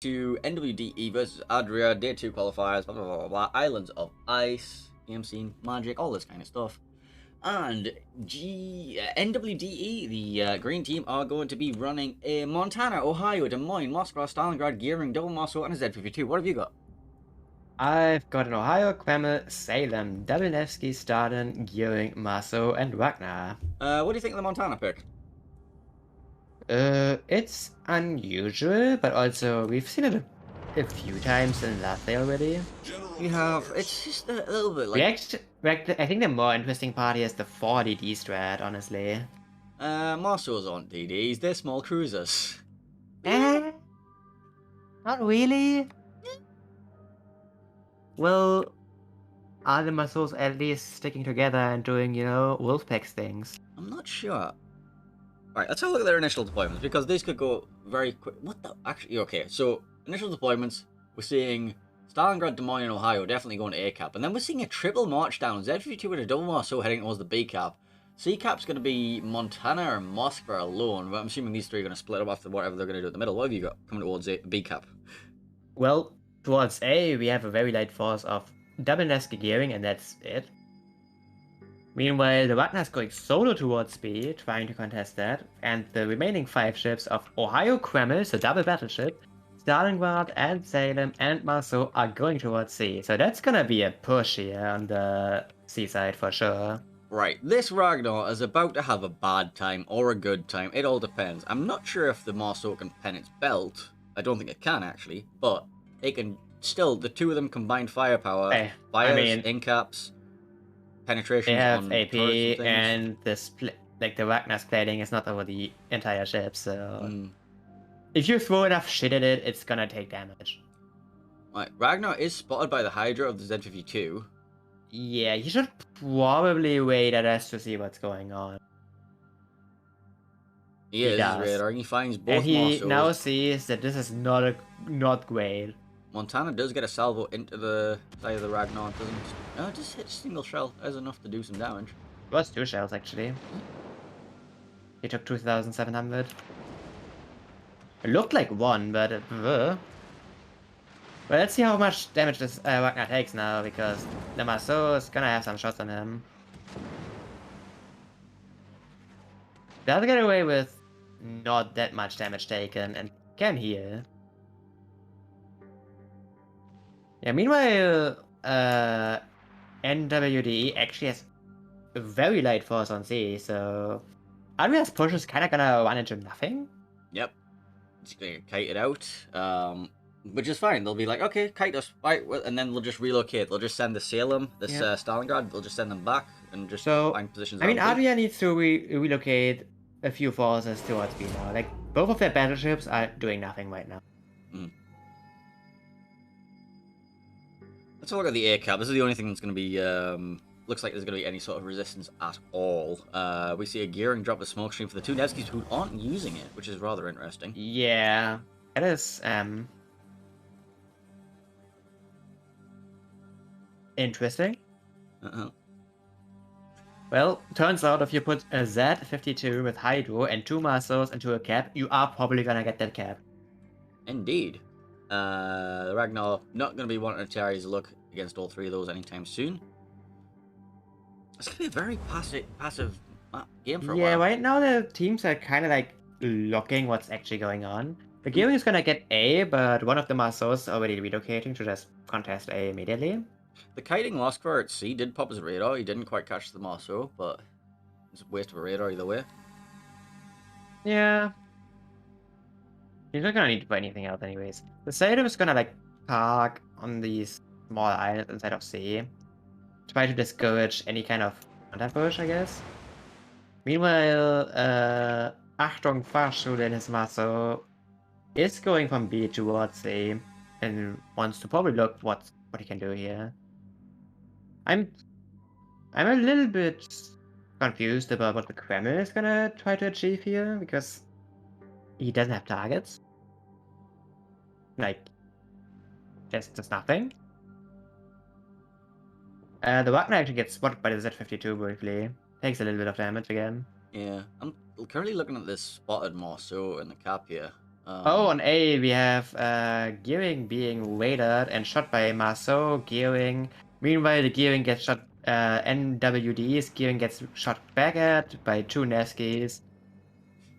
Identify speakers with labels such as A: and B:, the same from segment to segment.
A: to NWDE versus ADRIA, Day 2 qualifiers, blah, blah, blah, blah, blah, Islands of Ice, EMC, Magic, all this kind of stuff. And NWDE, the green team, are going to be running a Montana, Ohio, Des Moines, Moscow, Stalingrad, Gearing, Double Moscow, and a Z52. What have you got?
B: I've got an Ohio, Kreml, Salem, Double Nevsky, Staden, Gearing, Maso, and Wagner.
A: What do you think of the Montana pick?
B: It's unusual, but also we've seen it a few times in Latvia already.
A: You have, it's just a little bit like...
B: I think the more interesting part here is the 4DD strat, honestly.
A: Moscow's on DDs, they're small cruisers.
B: Eh? Not really. Well, are the muscles at least sticking together and doing, Wolfpack things?
A: I'm not sure. Alright, let's have a look at their initial deployments, because these could go very quick. What the? Actually, okay, so initial deployments, we're seeing Stalingrad, Des Moines, and Ohio definitely going to A cap, and then we're seeing a triple march down. Z52 with a double march, so heading towards the B cap. C cap's going to be Montana or Moscow alone, but I'm assuming these three are going to split up after whatever they're going to do at the middle. What have you got coming towards B cap?
B: Well, towards A, we have a very light force of Double Nevsky Gearing, and that's it. Meanwhile, the Wagner's going solo towards B, trying to contest that, and the remaining 5 ships of Ohio Kreml, so double battleship, Stalingrad and Salem and Marceau are going towards C. So that's gonna be a push here on the C side for sure.
A: Right, this Ragnar is about to have a bad time or a good time. It all depends. I'm not sure if the Marceau can pen its belt. I don't think it can, actually, but it can still, the two of them combined firepower, fires, incaps, penetration.
B: They have
A: on
B: AP
A: and
B: the split, like the Wagner's plating is not over the entire ship, so if you throw enough shit at it, it's gonna take damage.
A: Right, Ragnar is spotted by the Hydra of the Z52.
B: Yeah, you should probably wait at us to see what's going on.
A: He is radar, and he finds both.
B: And he
A: Marceaus.
B: now sees that this is not great.
A: Montana does get a salvo into the side of the Ragnar. Doesn't? No, just hit a single shell. That's enough to do some damage.
B: It was 2 shells actually. He took 2,700. It looked like 1, but well, let's see how much damage this Wagner takes now, because the Marceau is gonna have some shots on him. Does get away with not that much damage taken and can heal. Yeah, meanwhile, NWDE actually has a very light force on C, so ADRIA's push is kind of gonna run into nothing.
A: Yep. Just gonna kite it out, which is fine. They'll be like, okay, kite us, right, and then they'll just relocate. They'll just send the Salem, this Stalingrad, they'll just send them back and just find positions.
B: I mean, ADRIA needs to relocate a few forces towards B now. Like, both of their battleships are doing nothing right now.
A: Let's have a look at the A cap. This is the only thing that's going to be, looks like there's going to be any sort of resistance at all. We see a Gearing drop a smoke stream for the two Nevskys who aren't using it, which is rather interesting.
B: Yeah, it is, interesting. Well, turns out if you put a Z52 with Hydro and 2 Marceaus into a cap, you are probably gonna get that cap.
A: Indeed. The Ragnar not going to be wanting to tear his luck against all 3 of those anytime soon. It's going to be a very passive game for a while.
B: Yeah, right now the teams are kind of like looking what's actually going on. The Gearing is gonna get A, but one of the Marceaus is already relocating to just contest A immediately.
A: The kiting Moskva at C did pop his radar. He didn't quite catch the Marceau, but it's a waste of a radar either way.
B: Yeah. He's not gonna need to put anything else anyways. The Salem is gonna like park on these small islands inside of C. Try to discourage any kind of contact push, I guess. Meanwhile, Achtung Fahrschule in his Marceau is going from B towards C and wants to probably look what he can do here. I'm a little bit confused about what the Kreml is gonna try to achieve here, because he doesn't have targets. Like, just nothing. The Wagner actually gets spotted by the Z52 briefly. Takes a little bit of damage again.
A: Yeah, I'm currently looking at this spotted Marceau in the cap here.
B: Oh, on A we have Gearing being waylaid and shot by Marceau. Gearing. Meanwhile, the Gearing gets shot. NWDs. Gearing gets shot back at by 2 Neskis.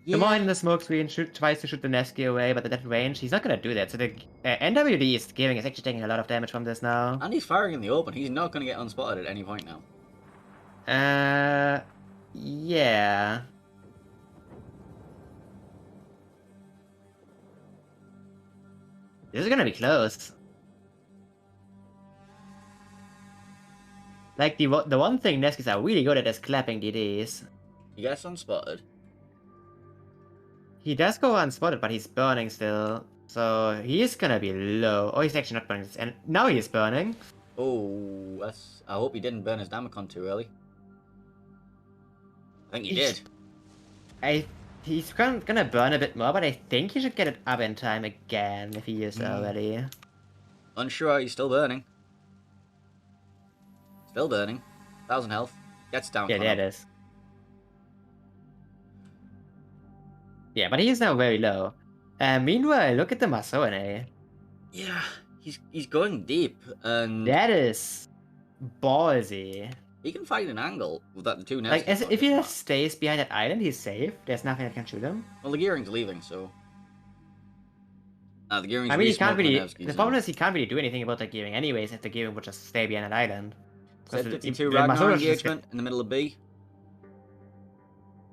A: Yeah.
B: Come on, in the smoke screen tries to shoot the Neski away, but at that range, he's not gonna do that. So the NWD Gearing is actually taking a lot of damage from this now.
A: And he's firing in the open. He's not going to get unspotted at any point now.
B: Yeah. This is gonna be close. Like, the one thing Neskis are really good at is clapping DDs.
A: He gets unspotted.
B: He does go unspotted, but he's burning still. So he's gonna be low. Oh, he's actually not burning. And now he's burning.
A: Oh, that's... I hope he didn't burn his Damacon too early. I think he did.
B: He's gonna burn a bit more, but I think he should get it up in time again if he is already.
A: Unsure, he's still burning. Still burning. 1,000 health. Gets down.
B: Yeah, there it is. Yeah, but he's now very low. Meanwhile, look at the Marceau in A.
A: Yeah, he's going deep, and...
B: That is ballsy.
A: He can find an angle without the 2
B: Like,
A: nests.
B: if he just stays behind that island, he's safe. There's nothing that can shoot him.
A: Well, the Gearing's leaving, so... the Gearing's
B: I mean, he can't really...
A: Nevsky's
B: The problem is he can't really do anything about the Gearing anyways if the Gearing would just stay behind that island.
A: 52 Ragnar engagement in the middle of B.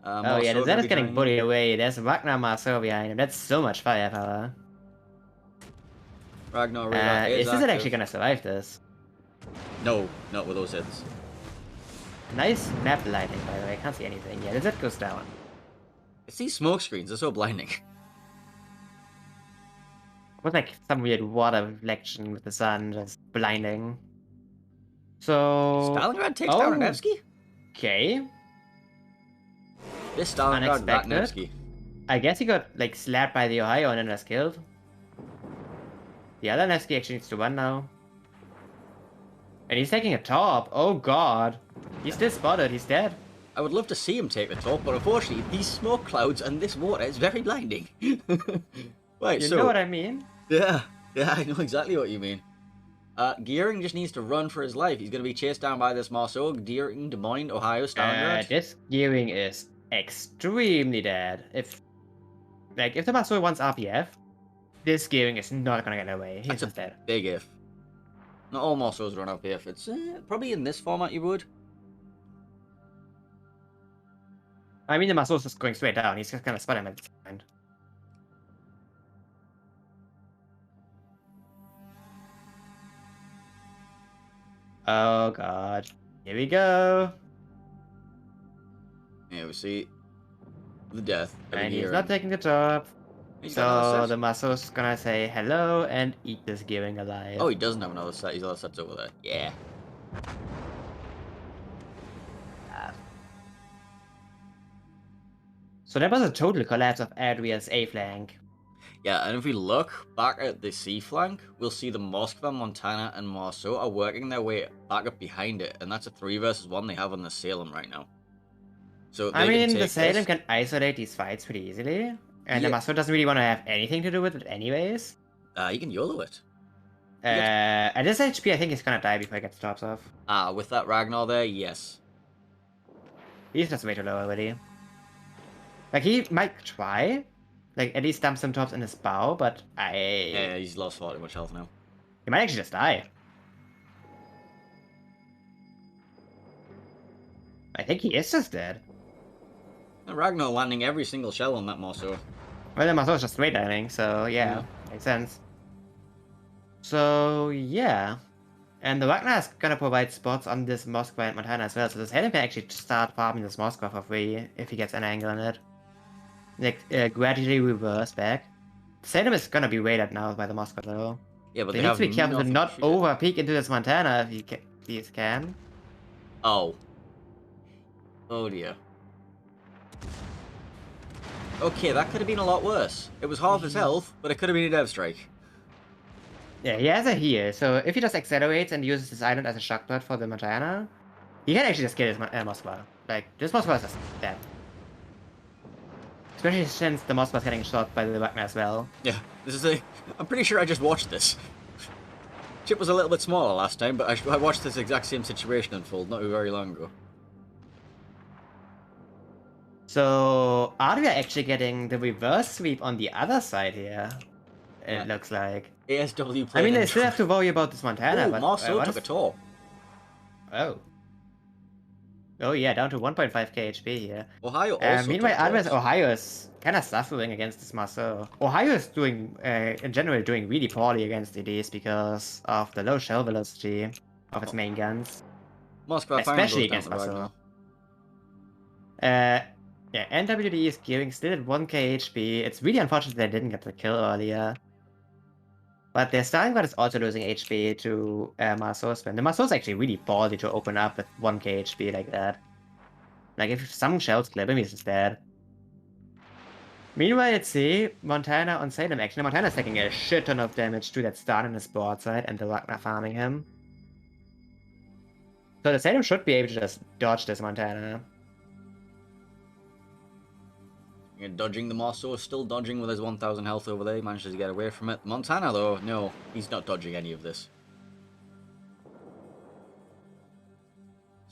B: Oh yeah, that is getting bullied away. There's Ragnar Marceau behind him. That's so much firepower.
A: Ragnar
B: is this actually gonna survive this?
A: No, not with those hits.
B: Nice map lighting, by the way. I can't see anything. Yeah, the Z goes down.
A: It's these smoke screens, they're so blinding.
B: It was like some weird water reflection with the sun just blinding. So...
A: Stalingrad takes down Nevsky?
B: Okay.
A: This Stalingrad, that Nevsky.
B: I guess he got like slapped by the Ohio and then was killed. The other Nevsky actually needs to run now. And he's taking a top. Oh god. He's still spotted. He's dead.
A: I would love to see him take the top, but unfortunately, these smoke clouds and this water is very blinding. Right,
B: you know what I mean?
A: Yeah, I know exactly what you mean. Gearing just needs to run for his life. He's going to be chased down by this Marceau, Gearing, Des Moines, Ohio, Stalingrad.
B: This Gearing is extremely dead. If the Marceau wants RPF, this Gearing is not going to get away. He's just dead.
A: Big if. Not all Marceaus run RPF. It's probably in this format you would.
B: I mean, the Marceau's just going straight down. He's just going to spot him at this point. Oh god. Here we go.
A: Yeah, we see the death.
B: And he's not taking the top. So the Marceau's gonna say hello and eat this Gearing alive.
A: Oh, he doesn't have another set. His other set's over there. Yeah.
B: So that was a total collapse of ADRIA's A flank.
A: Yeah, and if we look back at the C flank, we'll see the Moskva, Montana, and Marceau are working their way back up behind it, and that's a 3 versus 1 they have on the Salem right now. So
B: I mean, the Salem can isolate these fights pretty easily, and the Marceau doesn't really want to have anything to do with it anyways.
A: You can YOLO it.
B: At this HP, I think he's gonna die before he gets tops off.
A: With that Ragnar there, yes.
B: He's just way too low already. Like, he might try, like, at least dump some tops in his bow, but
A: Yeah, he's lost far too much health now.
B: He might actually just die. I think he is just dead.
A: And Ragnar landing every single shell on that Marceau.
B: Well, the Marceau's just straight landing, so yeah, makes sense. So, yeah. And the Ragnar is gonna provide spots on this Moskva and Montana as well, so the Salem can actually start farming this Moskva for free if he gets an angle on it. Like, gradually reverse back. Salem is gonna be raided now by the Moskva though.
A: Yeah, but
B: they need to be careful to not over peek into this Montana if he can.
A: Oh. Oh dear. Okay, that could have been a lot worse. It was half his health, but it could have been a dev strike.
B: Yeah, he has a heal, so if he just accelerates and uses this island as a shock dot for the Montana, he can actually just kill his Moskva. Like, this Moskva is just dead. Especially since the Moss was getting shot by the Wagner as well.
A: Yeah, this is a... I'm pretty sure I just watched this. Chip was a little bit smaller last time, but I watched this exact same situation unfold not very long ago.
B: So, ADRIA actually getting the reverse sweep on the other side here,
A: Yeah.
B: it looks like.
A: ASW played
B: I mean, they still have to worry about this Montana,
A: Oh,
B: but...
A: Marceau took a toll.
B: Oh. Oh yeah, down to 1.5k HP here.
A: Ohio also
B: meanwhile,
A: took
B: otherwise,
A: tolls.
B: Ohio is kind of suffering against this Marceau. Ohio is doing, in general, doing really poorly against EDs because of the low shell velocity of its main guns.
A: Moskva
B: Especially
A: goes down
B: against
A: to Ragnar.
B: Marceau. Yeah, NWD is gearing still at 1k HP. It's really unfortunate they didn't get the kill earlier. But their starting guard is also losing HP to Marceau's spin. The Marceau's actually really ballsy to open up with 1k HP like that. Like, if some shells clip him, he's just dead. Meanwhile, let's see, Montana on Salem actually. Montana's taking a shit ton of damage to that stun on his board side and the Ragnar farming him. So the Salem should be able to just dodge this Montana.
A: And dodging the Marceau, still dodging with his 1000 health over there. He manages to get away from it. Montana, though, no, he's not dodging any of this.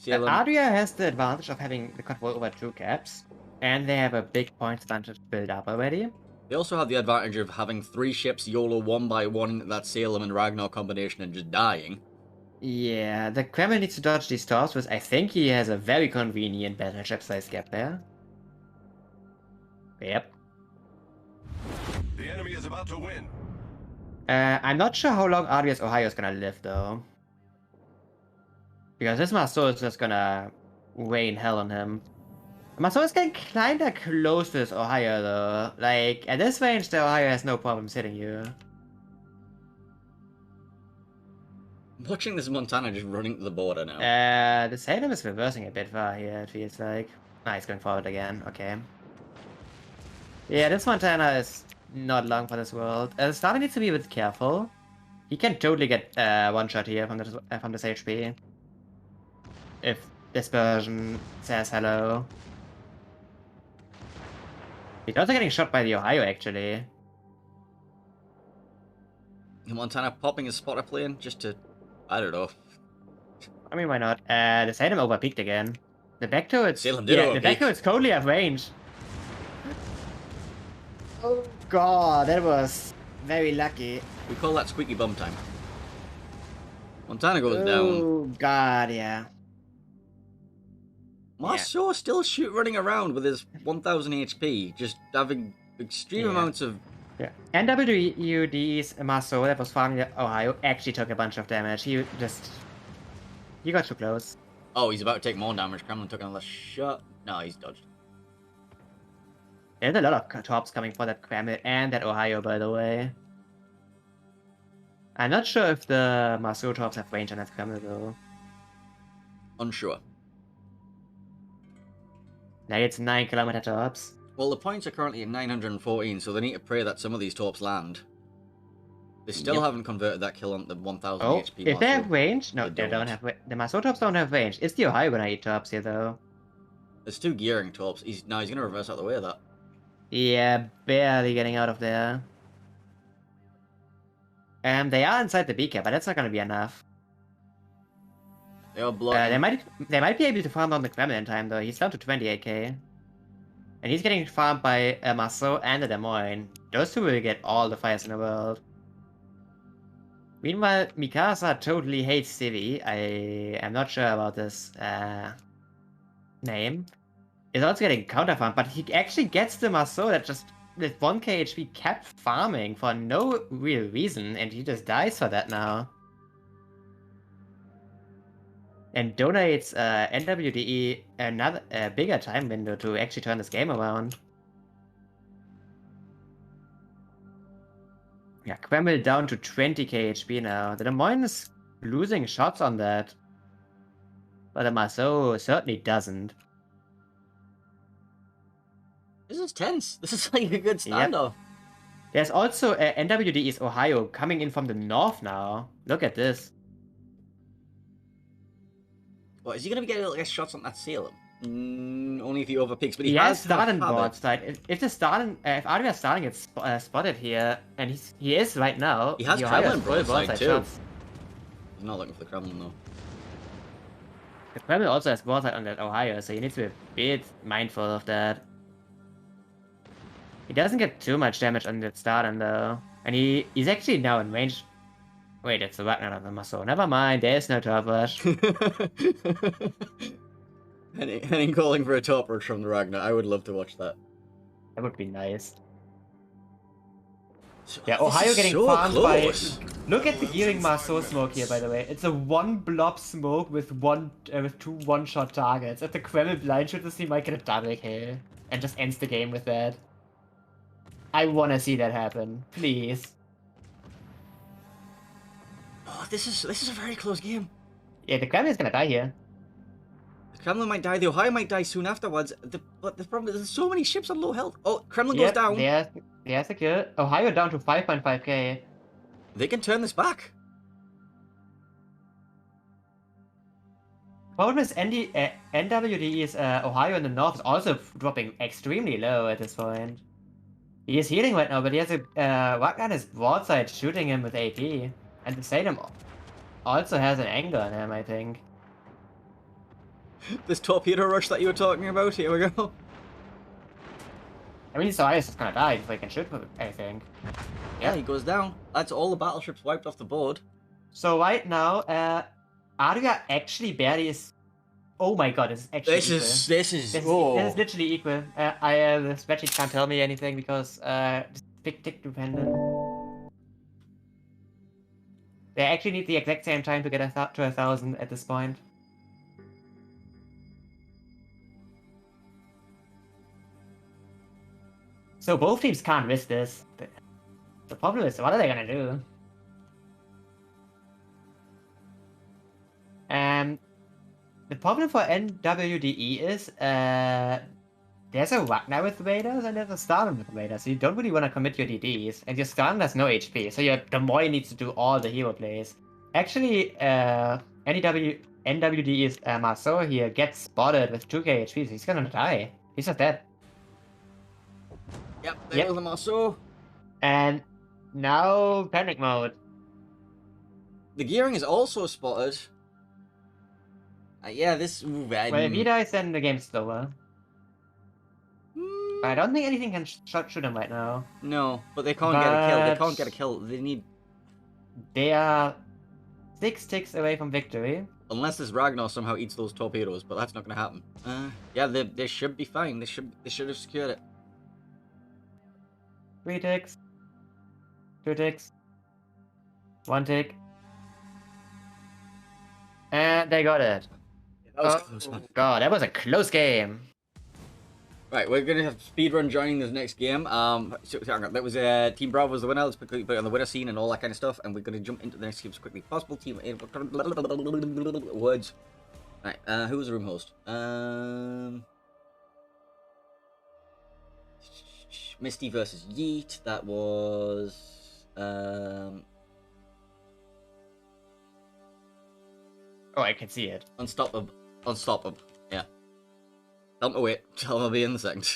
B: ADRIA has the advantage of having the control over 2 caps, and they have a big point advantage built up already.
A: They also have the advantage of having 3 ships YOLO 1 by 1 into that Salem and Ragnar combination and just dying.
B: Yeah, the Kremlin needs to dodge these torps, because I think he has a very convenient battleship size gap there. Yep.
C: The enemy is about to win.
B: I'm not sure how long ADRIA's Ohio is gonna live, though. Because this Marceau is just gonna rain hell on him. Marceau is getting kinda close to this Ohio, though. Like, at this range, the Ohio has no problems hitting you.
A: I'm watching this Montana just running to the border now.
B: The Salem is reversing a bit far here, it feels like. Ah, he's going forward again, okay. Yeah, this Montana is not long for this world. Starving needs to be a bit careful. He can totally get one shot here from this HP. If Dispersion says hello. He's also getting shot by the Ohio, actually.
A: Montana popping his spotter plane just to... I don't know.
B: I mean, why not? The Salem overpeaked again. The back turret...
A: Salem did overpeak.
B: The back turret's totally out of range. Oh god, that was very lucky.
A: We call that squeaky bum time. Montana goes down.
B: Oh god, yeah.
A: Marceau still running around with his 1000 HP, just having extreme amounts of...
B: Yeah. NWD's Marceau that was farming Ohio actually took a bunch of damage. He got too close.
A: Oh, he's about to take more damage. Kremlin took another shot. No, he's dodged.
B: There's a lot of tops coming for that Kremlin and that Ohio, by the way. I'm not sure if the Marceau tops have range on that Kremlin, though.
A: Unsure.
B: Like, it's 9km tops.
A: Well, the points are currently at 914, so they need to pray that some of these torps land. They still haven't converted that kill on the 1000 HP.
B: If they have range? No,
A: They
B: they don't have. The Marceau tops don't have range. It's the Ohio gonna eat tops here, though.
A: There's 2 gearing torps. He's gonna reverse out of the way of that.
B: Yeah, barely getting out of there. They are inside the B cap, but that's not gonna be enough.
A: They are blocking.
B: They might be able to farm down the Kremlin in time, though. He's down to 28k. And he's getting farmed by a Marceau and a Des Moines. Those two will get all the fires in the world. Meanwhile, Mikasa totally hates Civi. I am not sure about this name. Is also getting counter farmed, but he actually gets the Marceau that just with 1k HP kept farming for no real reason, and he just dies for that now. And donates NWDE another bigger time window to actually turn this game around. Yeah, Kreml down to 20k HP now. The Des Moines is losing shots on that. But the Marceau certainly doesn't.
A: This is tense. This is like a good standoff. Yep.
B: There's also NWDE's Ohio coming in from the north now. Look at this.
A: What, is he going to be getting like shots on that Salem? Only if he overpicks, but
B: He has Stalin
A: habit.
B: board side. If the Stalin, if ADRIA Stalin gets spotted here, and he is right now.
A: He has
B: the Ohio
A: Kremlin
B: full
A: broadside too.
B: shots.
A: He's not looking for the Kremlin though.
B: The Kremlin also has broadside on that Ohio, so you need to be a bit mindful of that. He doesn't get too much damage on that Stalin though, and he's actually now in range. Wait, it's the Wagner of the muscle. Never mind, there's no top rush.
A: Henning calling for a top rush from the Ragnar. I would love to watch that.
B: That would be nice.
A: So,
B: Yeah,
A: this
B: Ohio
A: is
B: getting
A: so
B: farmed
A: close.
B: by. Look at the Gearing Marceau smoke here, by the way. It's a one blob smoke with two one-shot targets. If the Kremlin blind shoots, he might get a double kill and just ends the game with that. I wanna see that happen, please.
A: Oh, this is a very close game.
B: Yeah, the Kremlin's gonna die here.
A: The Kremlin might die. The Ohio might die soon afterwards. But the problem is there's so many ships on low health. Oh, Kremlin goes down.
B: Yeah, secure. Ohio down to 5.5k.
A: They can turn this back.
B: Problem is, NWD is Ohio in the north is also dropping extremely low at this point. He is healing right now, but he has a Wagner is broadside shooting him with AT, and the Salem also has an angle on him, I think.
A: This torpedo rush that you were talking about. Here we go.
B: I mean, so is just gonna die if they can shoot with it, I think.
A: Yeah, he goes down. That's all the battleships wiped off the board.
B: So right now, ADRIA actually barely is. Oh my god, this is actually equal.
A: This is
B: This is literally equal. The spreadsheet can't tell me anything because it's big tick dependent. They actually need the exact same time to get to 1,000 at this point. So both teams can't risk this. The problem is, what are they gonna do? The problem for NWDE is there's a Wagner with Raiders and there's a Stalin with Raiders, so you don't really want to commit your DDs, and your Stalin has no HP, so the Moy needs to do all the hero plays. Actually, NWDE's Marceau here gets spotted with 2k HP, so he's gonna die. He's not dead.
A: Yep, there goes the Marceau.
B: And now panic mode.
A: The gearing is also spotted. Yeah, this.
B: Well, if he dies, then the game's slower. But I don't think anything can shoot him right now.
A: No, but they can't get a kill. They can't get a kill. They need.
B: They are 6 ticks away from victory.
A: Unless this Ragnar somehow eats those torpedoes, but that's not going to happen. Yeah, they should be fine. They should have secured it.
B: 3 ticks. 2 ticks. 1 tick. And they got it.
A: That was close, man.
B: God, that was a close game.
A: Right, we're going to have Speedrun joining this next game. So hang on, that was Team Bravo was the winner. Let's quickly put it on the winner scene and all that kind of stuff. And we're going to jump into the next game as quickly as possible. Team words. Right, who was the room host? Misty versus Yeet. That was
B: Oh, I can see it.
A: Unstoppable. Yeah. Tell them to wait. Tell them I'll be in the second.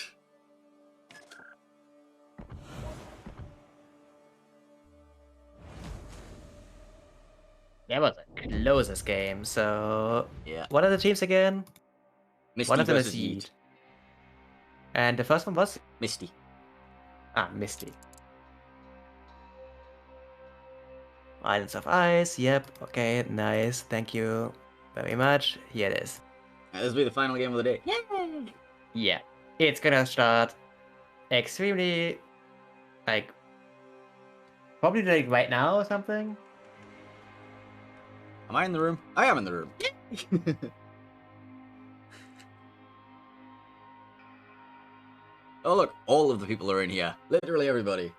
B: That was a closest game. So
A: Yeah.
B: what are the teams again?
A: Misty
B: One of them
A: versus
B: is
A: Yeet.
B: Yeet. And the first one was
A: Misty.
B: Misty. Islands of Ice. Yep. Okay. Nice. Thank you very much. Here it is.
A: Right, this will be the final game of the day.
B: Yay! Yeah. It's gonna start extremely, like, probably like right now or something.
A: Am I in the room? I am in the room. Oh look, all of the people are in here. Literally everybody.